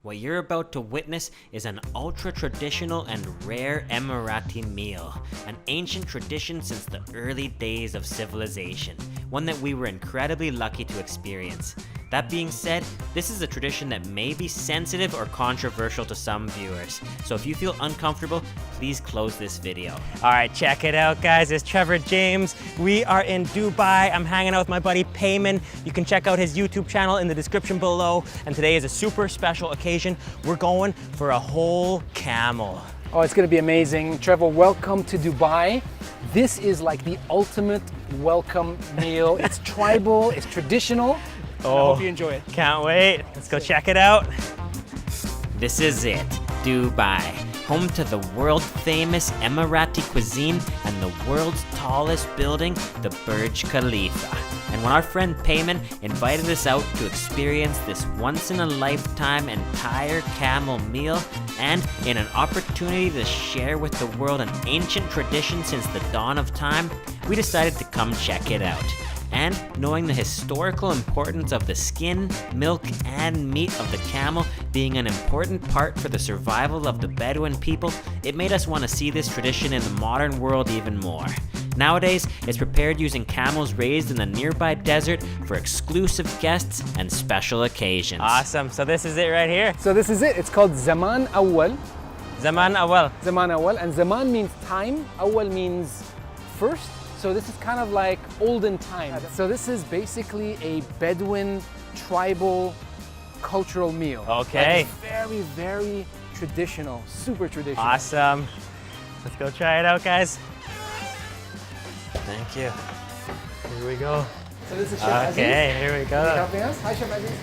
What you're about to witness is an ultra-traditional and rare Emirati meal, an ancient tradition since the early days of civilization, one that we were incredibly lucky to experience. That being said, this is a tradition that may be sensitive or controversial to some viewers, so if you feel uncomfortable, please close this video. Alright, check it out guys, it's Trevor James. We are in Dubai. I'm hanging out with my buddy Payman. You can check out his YouTube channel in the description below, and today is a super special occasion. We're going for a whole camel. Oh, it's gonna be amazing. Trevor, welcome to Dubai. This is like the ultimate welcome meal. It's tribal, it's traditional. Oh, I hope you enjoy it. Can't wait. Let's go check it out. This is it, Dubai, home to the world famous Emirati cuisine and the world's tallest building, the Burj Khalifa. And when our friend Payman invited us out to experience this once-in-a-lifetime entire camel meal, and in an opportunity to share with the world an ancient tradition since the dawn of time, we decided to come check it out. And knowing the historical importance of the skin, milk, and meat of the camel being an important part for the survival of the Bedouin people, it made us want to see this tradition in the modern world even more. Nowadays, it's prepared using camels raised in the nearby desert for exclusive guests and special occasions. Awesome, so this is it right here? So this is it, it's called Zaman Awal. Zaman Awal. Zaman Awal, and Zaman means time, Awal means first. So this is kind of like olden time. So this is basically a Bedouin tribal cultural meal. Okay. Like very, very traditional, super traditional. Awesome. Let's go try it out, guys. Thank you. Here we go. So this is Chef Aziz. Okay, here we go. Helping us. Hi, Chef Aziz.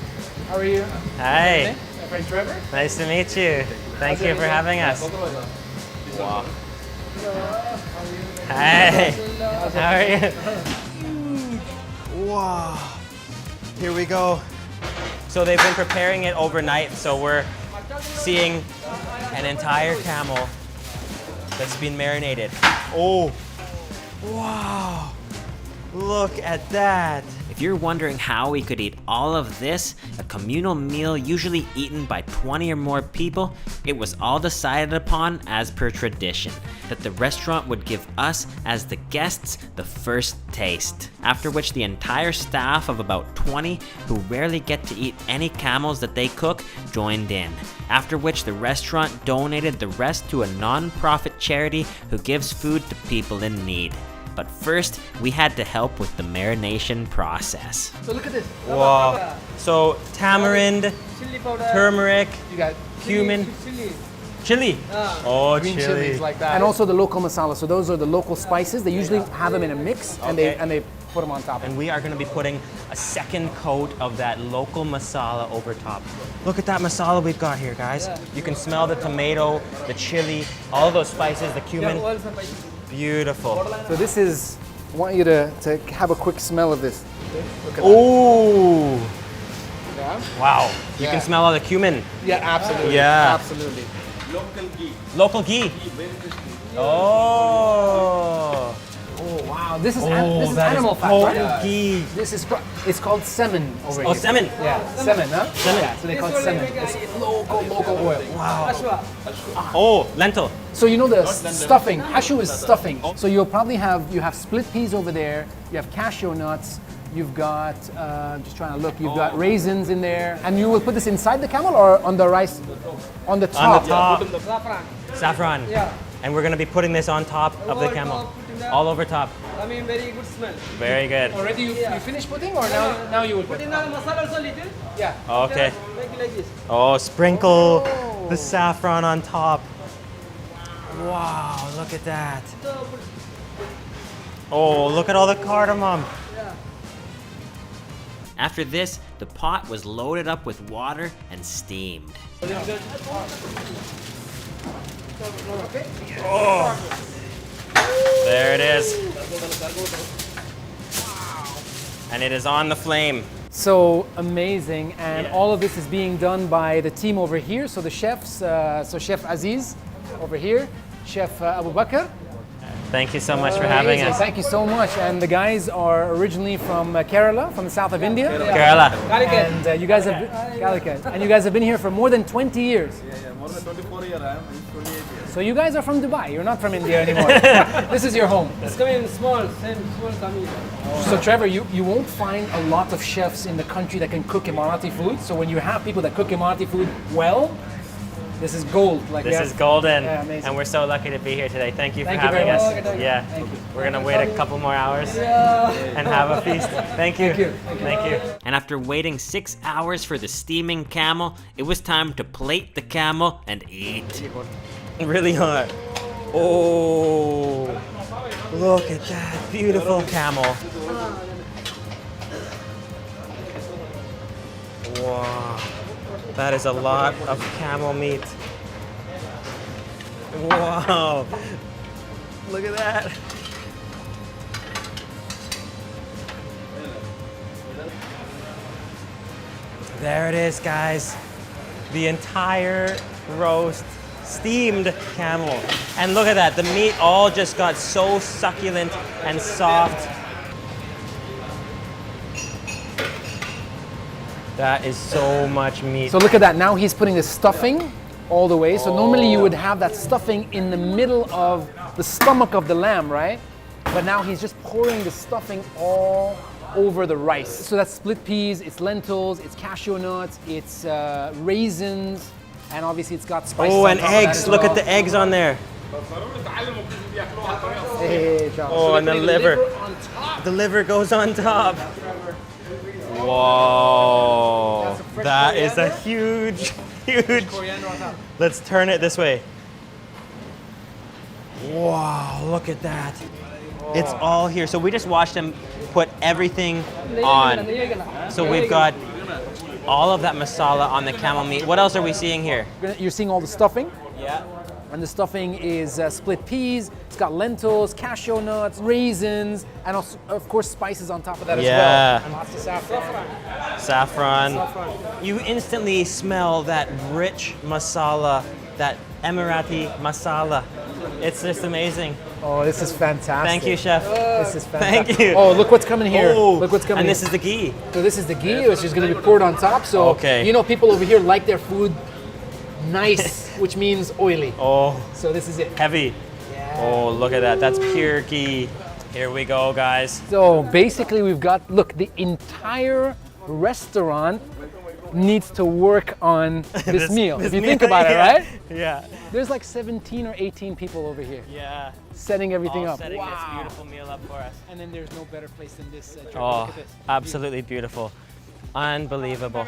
How are you? Hi. My friend Trevor. Nice to meet you. Thank you for having us. Wow. Hi. How are you? Wow. Here we go. So they've been preparing it overnight, so we're seeing an entire camel that's been marinated. Oh. Wow. Look at that. If you're wondering how we could eat all of this, a communal meal usually eaten by 20 or more people, it was all decided upon as per tradition, that the restaurant would give us, as the guests, the first taste. After which the entire staff of about 20, who rarely get to eat any camels that they cook, joined in. After which the restaurant donated the rest to a non-profit charity who gives food to people in need. But first, we had to help with the marination process. So look at this. Wow. So tamarind, Chili powder. turmeric, You got cumin, Chili. chili. Oh, green chili. chilies like that. And also the local masala. So those are the local spices. They usually have them in a mix, and Okay. they put them on top. And we are going to be putting a second coat of that local masala over top. Look at that masala we've got here, guys. You can smell the tomato, the chili, all those spices, the cumin. Beautiful. So this is, I want you to have a quick smell of this. Look at Oh, that. Yeah? wow. You Yeah. can smell all the cumin. Yeah, absolutely. Yeah. Absolutely. Local ghee. Oh. Oh, wow. This is, Oh, this is that animal fat, potent right? ghee. This is, it's called semen over Oh, here. semen. Yeah, semen, huh? Semen. Yeah, so they call it semen. It's local oil. Wow. Oh, lentil. So you know the stuffing, hashu is stuffing. So you'll probably you have split peas over there, you have cashew nuts, you've got, just trying to look, you've got raisins in there. And you will put this inside the camel or on the rice? On the top. On the top. Saffron. Yeah. And we're going to be putting this on top of the Over camel. top, putting that- All over top. I mean, very good smell. Very good. Already you finished putting or now you will put? Put in the masala also little. Yeah. Okay. Make it like this. Oh, sprinkle the saffron on top. Wow, look at that. So put Oh, look at all the cardamom. yeah. After this, the pot was loaded up with water and steamed. Oh, there it is. And it is on the flame. So amazing, and all of this is being done by the team over here. So the chefs, so Chef Aziz over here, Chef Abu Bakr, Thank you so much for having Amazing. us. Thank you so much. And the guys are originally from Kerala, from the south of India. Kerala. And you guys have Calicut. And you guys have been here for more than 20 years. Yeah, more than 24 years. I am 28 years. So you guys are from Dubai. You're not from India anymore. This is your home. It's coming small, same small coming. So Trevor, you won't find a lot of chefs in the country that can cook Emirati food. So when you have people that cook Emirati food well, this is gold. Like This is golden, Yeah, amazing. and we're so lucky to be here today. Thank you for Thank you having very us. much. Yeah, Thank you. we're gonna wait a couple more hours and have a feast. Thank you. Thank you. Thank you. And after waiting 6 hours for the steaming camel, it was time to plate the camel and eat. Really hot. Oh, look at that beautiful camel. Wow, that is a lot of camel meat. Wow, look at that. There it is, guys. The entire roast steamed camel. And look at that, the meat all just got so succulent and soft. That is so much meat. So look at that. Now he's putting the stuffing all the way. So normally you would have that stuffing in the middle of the stomach of the lamb, right? But now he's just pouring the stuffing all over the rice. So that's split peas, it's lentils, it's cashew nuts, it's raisins, and obviously it's got spices. Oh, on and top of that eggs. as Look well. at the eggs on there. Hey, Charles. Oh, and the liver. The liver goes on top. Whoa. That is a huge, huge. Let's turn it this way. Wow, look at that. It's all here. So we just watched him put everything on. So we've got all of that masala on the camel meat. What else are we seeing here? You're seeing all the stuffing, Yeah. and the stuffing is split peas. It's got lentils, cashew nuts, raisins, and also, of course, spices on top of that as Yeah. well. And lots of saffron. Saffron. You instantly smell that rich masala, that Emirati masala. It's just amazing. Oh, this is fantastic. Thank you, chef. This is fantastic. Thank you. Oh, look what's coming here. Oh, Look what's coming and here. this is the ghee. So this is the ghee, which is going to be poured on top. So, Okay. you know, people over here like their food nice, which means oily. Oh, So this is it. heavy. Oh, look at that. That's pure ghee. Here we go, guys. So basically we've got, look, the entire restaurant needs to work on this meal. If you think about it, yeah. right? Yeah. There's like 17 or 18 people over here Yeah. setting everything All up. setting this beautiful meal up for us. And then there's no better place than this. Trevor. Oh, Look at this. absolutely beautiful. Unbelievable.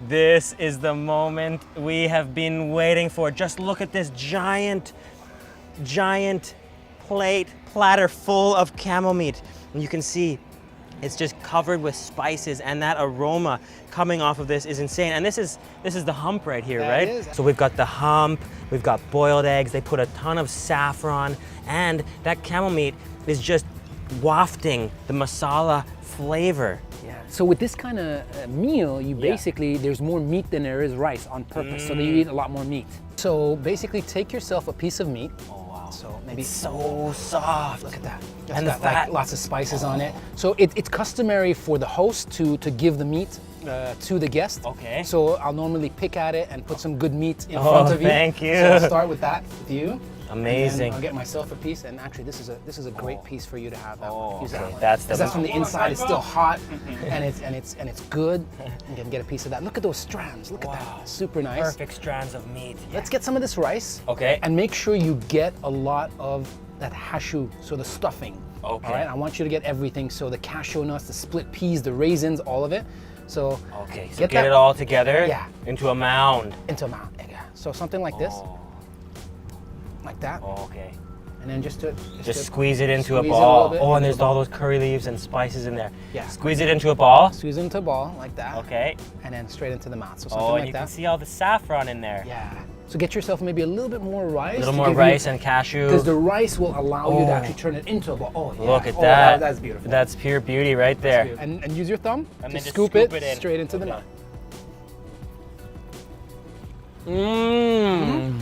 This is the moment we have been waiting for. Just look at this giant platter full of camel meat. And you can see it's just covered with spices, and that aroma coming off of this is insane. And this is the hump right here, That right? is. So we've got the hump, we've got boiled eggs, they put a ton of saffron, and that camel meat is just wafting the masala flavor. Yeah. So with this kind of meal, you basically, there's more meat than there is rice on purpose, so that you eat a lot more meat. So basically take yourself a piece of meat. Oh wow. So maybe So soft. look at that. And the It's got, like, fat. lots of spices on it. So it's customary for the host to give the meat to the guest. Okay. So I'll normally pick at it and put some good meat in front of you. thank you. So I'll start with that with you. Amazing. And then I'll get myself a piece, and actually this is a great piece for you to have. That one. Use that okay. one. That's the 'Cause that's from the inside. It's still hot, and it's good. You can get a piece of that. Look at those strands. Look at that. Super nice. Perfect strands of meat. Let's get some of this rice. Okay. And make sure you get a lot of that hashu, so the stuffing. Okay. All right. I want you to get everything. So the cashew nuts, the split peas, the raisins, all of it. So Okay, so Get get that- it all together Yeah. into a mound. into a mound. Yeah. So something like this, like that, Oh, okay. and then just Just squeeze it into a squeeze it a ball. little bit Oh, and into there's a all ball. those curry leaves and spices in there. Yeah. Squeeze it into a ball. squeeze it into a ball like that. Okay. And then straight into the mouth. So something Oh, and like you that. can see all the saffron in there. Yeah. So get yourself maybe a little bit more rice. A little to more give rice you, and cashew. because the rice will allow you to Oh. actually turn it into a ball. Oh, yeah. Look at Oh, that. That's beautiful. That's pure beauty right there. And use your thumb And to then just scoop scoop it it in. straight into the Okay. mouth. Mmm.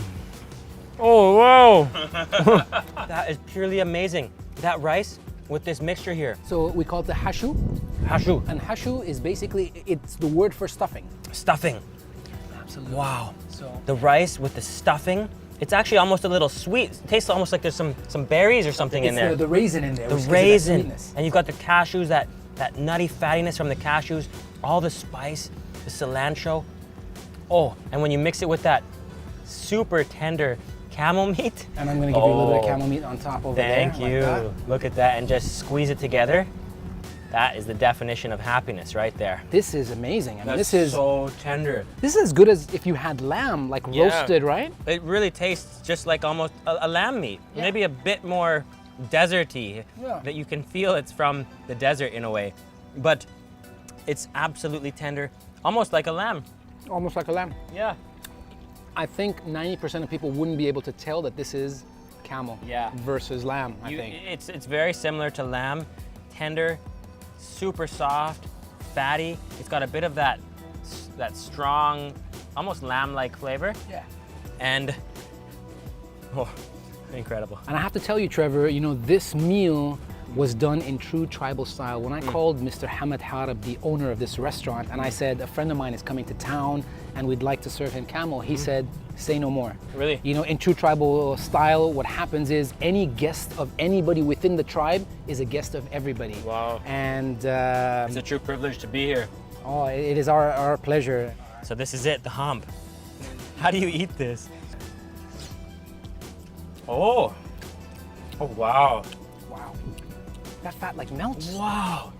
Oh, wow. That is purely amazing. That rice with this mixture here. So we call it the hashu, Hashu. and hashu is basically, it's the word for stuffing. Stuffing. Absolutely. Wow. So The rice with the stuffing. It's actually almost a little sweet. It tastes almost like there's some berries or something in it's there. the raisin in there. The which gives it that raisin. sweetness. And you've got the cashews, that nutty fattiness from the cashews, all the spice, the cilantro. Oh, and when you mix it with that super tender camel meat. And I'm gonna give you a little bit of Oh, camel meat on top over there. Thank like you. that. Look at that, and just squeeze it together. That is the definition of happiness right there. This is amazing. I mean, That's this is so tender. this is as good as if you had lamb, like Yeah. roasted, right? It really tastes just like almost a lamb meat. Yeah. Maybe a bit more deserty, Yeah. that you can feel it's from the desert in a way. But it's absolutely tender, almost like a lamb. Almost like a lamb. Yeah. I think 90% of people wouldn't be able to tell that this is camel Yeah. versus lamb, I think. It's very similar to lamb, tender, super soft, fatty. It's got a bit of that strong, almost lamb-like flavor, Yeah. and oh, incredible. And I have to tell you, Trevor, you know, this meal was done in true tribal style. When I called Mr. Hamad Harab, the owner of this restaurant, and I said, a friend of mine is coming to town and we'd like to serve him camel, he said, say no more. Really? You know, in true tribal style, what happens is any guest of anybody within the tribe is a guest of everybody. Wow. And It's a true privilege to be here. oh, it is our pleasure. So this is it, the hump. How do you eat this? Oh. Oh, wow. Wow. That fat like melts. Wow.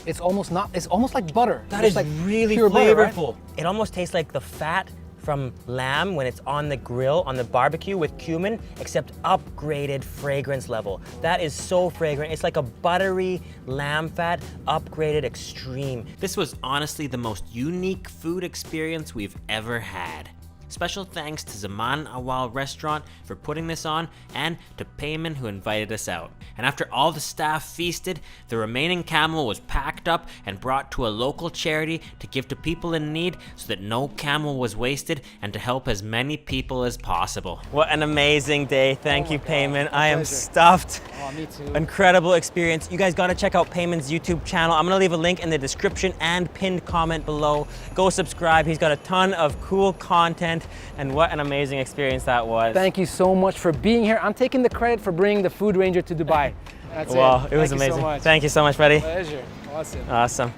It's almost like butter. That It's is like really pure butter, right? flavorful. It almost tastes like the fat from lamb when it's on the grill, on the barbecue with cumin, except upgraded fragrance level. That is so fragrant. It's like a buttery lamb fat, upgraded extreme. This was honestly the most unique food experience we've ever had. Special thanks to Zaman Awal Restaurant for putting this on, and to Payman who invited us out. And after all the staff feasted, the remaining camel was packed up and brought to a local charity to give to people in need, so that no camel was wasted, and to help as many people as possible. What an amazing day. Thank you, Payman. I am pleasure. stuffed. Oh, me too. Incredible experience. You guys gotta check out Payman's YouTube channel. I'm gonna leave a link in the description and pinned comment below. Go subscribe. He's got a ton of cool content, and what an amazing experience that was. Thank you so much for being here. I'm taking the credit for bringing the Food Ranger to Dubai. That's Wow, it was Thank you amazing. so much. Thank you so much, Freddie. Pleasure. Awesome. Awesome.